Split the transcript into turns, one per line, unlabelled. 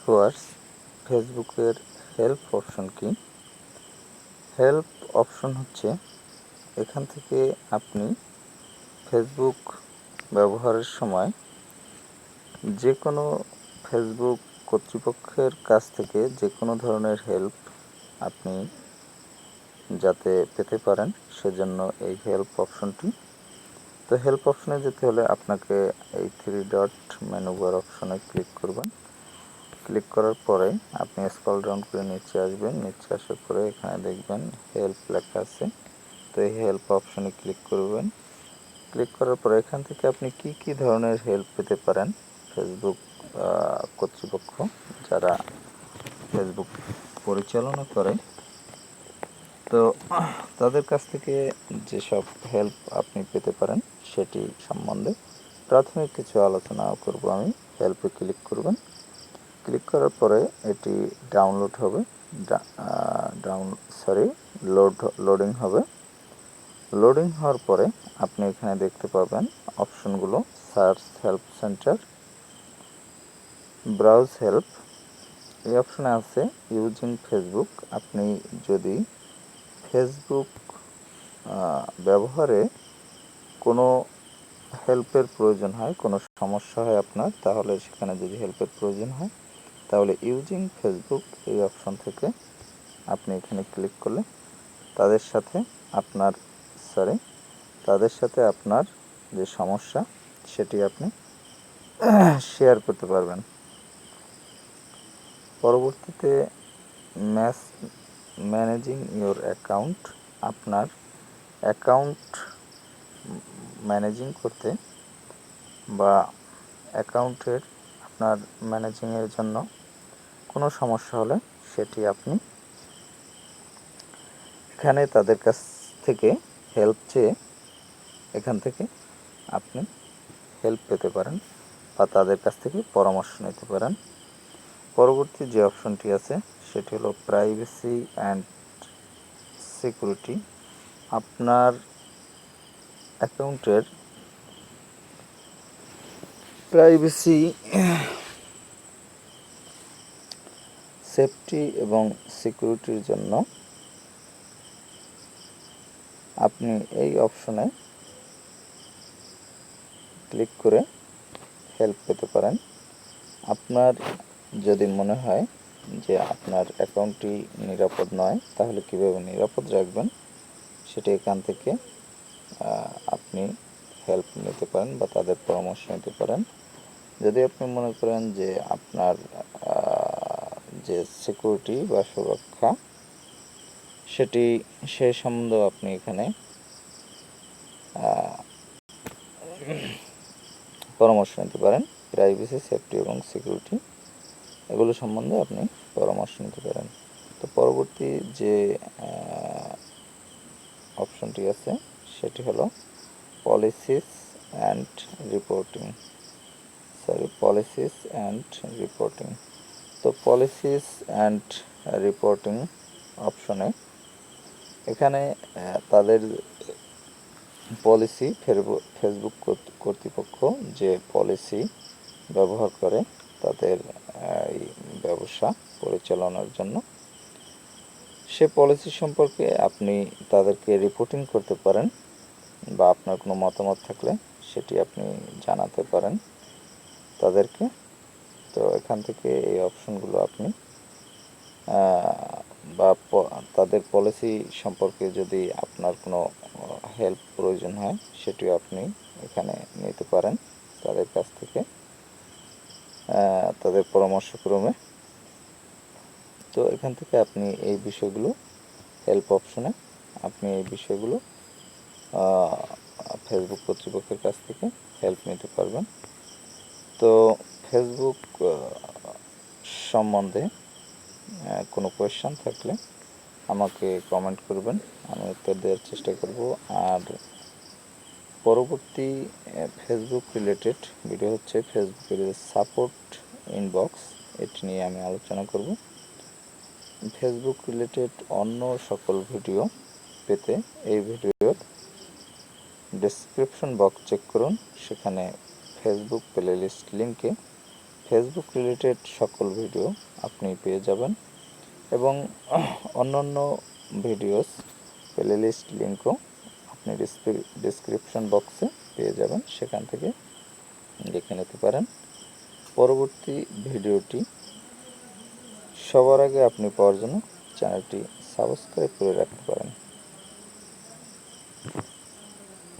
Viewers, ফেসবুকের help option কি? Help option হচ্ছে এখান থেকে আপনি ফেসবুক ব্যবহারের সময় যে কোনো ফেসবুক কর্তৃপক্ষের কাছ থেকে যে কোনো ধরনের হেল্প আপনি যাতে পেতে পারেন সেজন্য এই হেল্প অপশনটি। তো হেল্প অপশনে যেতে হলে আপনাকে এই 3 ডট মেনু বার অপশনে ক্লিক করবেন। ক্লিক করার পরে আপনি স্ক্রল ডাউন করে নিচে আসবেন। নিচে আসার পরে এখানে দেখবেন হেল্প লেখা আছে। তো এই হেল্প অপশনে ক্লিক করবেন। ক্লিক করার পরে এখান থেকে আপনি কি ধরনের হেল্প পেতে পারেন ফেসবুক কর্তৃপক্ষ যারা ফেসবুক পরিচালনা করে, তো তাদের কাছ থেকে যেসব হেল্প আপনি পেতে পারেন সেটি সম্বন্ধে প্রাথমিক কিছু আলোচনা করব আমি। হেল্পে ক্লিক করবেন। ক্লিক করার পরে এটি ডাউনলোড হবে, লোডিং হবে। লোডিং হওয়ার পরে আপনি এখানে দেখতে পাবেন অপশনগুলো: search help centre, browse help. এই অপশনে আছে ইউজিং ফেসবুক। আপনি যদি ফেসবুক ব্যবহারে কোনো হেল্পের প্রয়োজন হয়, কোনো সমস্যা হয় আপনার, তাহলে সেখানে যদি হেল্পের প্রয়োজন হয় তাহলে ইউজিং ফেসবুক এই অপশন থেকে আপনি এখানে ক্লিক করলে তাদের সাথে আপনার যে সমস্যা সেটি আপনি শেয়ার করতে পারবেন। পরবর্তীতে ম্যানেজিং ইওর অ্যাকাউন্ট, আপনার অ্যাকাউন্ট ম্যানেজিং করতে বা অ্যাকাউন্টের আপনার ম্যানেজিংয়ের জন্য কোনো সমস্যা হলে সেটি আপনি এখানে তাদের কাছ থেকে হেল্প চেয়ে এখান থেকে আপনি হেল্প পেতে পারেন বা তাদের কাছ থেকে পরামর্শ নিতে পারেন। পরবর্তী যে অপশনটি আছে সেটি হলো প্রাইভেসি অ্যান্ড সিকিউরিটি। আপনার অ্যাকাউন্টের প্রাইভেসি, সেফটি এবং সিকিউরিটির জন্য আপনি এই অপশনে ক্লিক করে হেল্প পেতে পারেন। আপনার যদি মনে হয় যে আপনার অ্যাকাউন্টটি নিরাপদ নয়, তাহলে কীভাবে নিরাপদ রাখবেন সেটা এখান থেকে আপনি হেল্প নিতে পারেন বা তাদের পরামর্শ নিতে পারেন। যদি আপনি মনে করেন যে আপনার যে সিকিউরিটি বা সুরক্ষা সেটি সেই সম্বন্ধেও আপনি এখানে পরামর্শ নিতে পারেন। প্রাইভেসি, সেফটি এবং সিকিউরিটি এগুলো সম্বন্ধে আপনি পরামর্শ নিতে পারেন। তো পরবর্তী যে অপশনটি আছে সেটি হলো পলিসিস অ্যান্ড রিপোর্টিং। তো পলিসিস অ্যান্ড রিপোর্টিং অপশনে এখানে তাদের পলিসি, ফেসবুক কর্তৃপক্ষ যে পলিসি ব্যবহার করে তাদের এই ব্যবসা পরিচালনার জন্য, সে পলিসি সম্পর্কে আপনি তাদেরকে রিপোর্টিং করতে পারেন বা আপনার কোনো মতামত থাকলে সেটি আপনি জানাতে পারেন তাদেরকে। তো এখান থেকে এই অপশনগুলো আপনি বা তাদের পলিসি সম্পর্কে যদি আপনার কোনো হেল্প প্রয়োজন হয় সেটিও আপনি এখানে নিতে পারেন তাদের কাছ থেকে, তাদের পরামর্শক্রমে। তো এখান থেকে আপনি এই বিষয়গুলো হেল্প অপশনে আপনি এই বিষয়গুলো ফেসবুক কর্তৃপক্ষের কাছ থেকে হেল্প নিতে পারবেন। তো ফেসবুক সম্বন্ধে কোনো কোয়েশ্চেন থাকলে আমাকে কমেন্ট করবেন, আমি উত্তর দেওয়ার চেষ্টা করব। আর পরবর্তী ফেসবুক রিলেটেড ভিডিও হচ্ছে ফেসবুকের সাপোর্ট ইনবক্স, এটি নিয়ে আমি আলোচনা করব। ফেসবুক রিলেটেড অন্য সকল ভিডিও পেতে এই ভিডিওর ডেসক্রিপশন বক্স চেক করুন, সেখানে ফেসবুক প্লেলিস্ট লিঙ্কে ফেসবুক রিলেটেড সকল ভিডিও আপনি পেয়ে যাবেন এবং অন্যান্য ভিডিওস প্লেলিস্ট লিঙ্কও আপনি ডেসক্রিপশন বক্সে পেয়ে যাবেন, সেখান থেকে দেখে নিতে পারেন। পরবর্তী ভিডিওটি সবার আগে আপনি পাওয়ার জন্য চ্যানেলটি সাবস্ক্রাইব করে রাখতে পারেন।